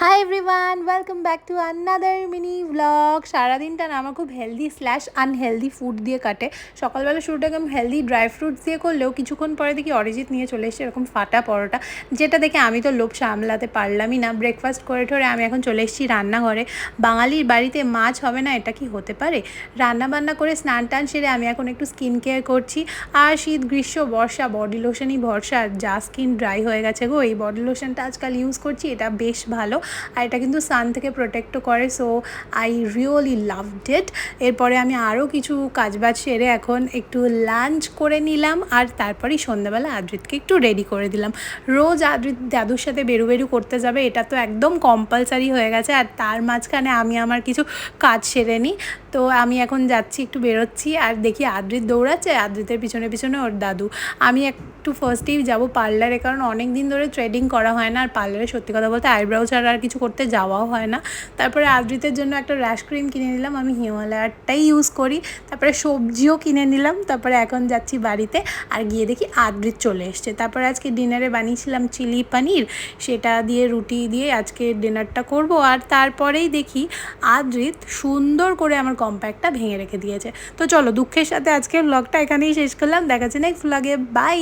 Hi everyone, welcome back to another mini blog. সারাদিনটা না আমার খুব হেলদি স্ল্যাশ আনহেলদি ফুড দিয়ে কাটে। সকালবেলা শুরুটাকে আমি হেলদি ড্রাই ফ্রুটস দিয়ে করলেও কিছুক্ষণ পরে দেখি অরিজিৎ নিয়ে চলে এসেছে এরকম ফাটা পরোটা, যেটা দেখে আমি তো লোভ সামলাতে পারলামই না। ব্রেকফাস্ট করে ঠরে আমি এখন চলে এসেছি রান্নাঘরে। বাঙালির বাড়িতে মাছ হবে না, এটা কি হতে পারে? রান্না বান্না করে স্নান টান সেরে আমি এখন একটু স্কিন কেয়ার করছি। আর শীত গ্রীষ্ম বর্ষা বডি লোশনই ভরসা, যা স্কিন ড্রাই হয়ে গেছে গো। এই বডি লোশনটা আজকাল ইউজ করছি, এটা বেশ ভালো। আর এটা কিন্তু সান থেকে প্রোটেক্টও করে, so I really loved it. এরপরে আমি আরও কিছু কাজবাজ সেরে এখন একটু লাঞ্চ করে নিলাম, আর তারপরেই সন্ধ্যাবেলা আদ্রিতকে একটু রেডি করে দিলাম। রোজ আদ্রিত দাদুর সাথে বেরু করতে যাবে, এটা তো একদম কম্পালসারি হয়ে গেছে। আর তার মাঝখানে আমি আমার কিছু কাজ সেরে নিই। তো আমি এখন যাচ্ছি, একটু বেরোচ্ছি, আর দেখি আদ্রিত দৌড়াচ্ছে, আদ্রিতের পিছনে পিছনে ওর দাদু। আমি একটু ফার্স্টেই যাবো পার্লারে, কারণ অনেক দিন ধরে থ্রেডিং করা হয় না, আর পার্লারে সত্যি কথা বলতে আইব্রাউ ছাড়া আর কিছু করতে যাওয়াও হয় না। তারপরে আদ্রিতের জন্য একটা র্যাশ ক্রিম কিনে নিলাম, আমি হিমালয়ারটাই ইউজ করি। তারপরে সবজিও কিনে নিলাম। তারপরে এখন যাচ্ছি বাড়িতে, আর গিয়ে দেখি আদ্রিত চলে এসছে। তারপরে আজকে ডিনারে বানিয়েছিলাম চিলি পনির, সেটা দিয়ে রুটি দিয়ে আজকে ডিনারটা করব। আর তারপরেই দেখি আদ্রিত সুন্দর করে আমার কম্প্যাক্টটা ভেঙে রেখে দিয়েছে। তো চলো, দুঃখের সাথে আজকের ব্লগটা এখানেই শেষ করলাম। দেখা যাচ্ছে নেক্সট ব্লগে, বাই।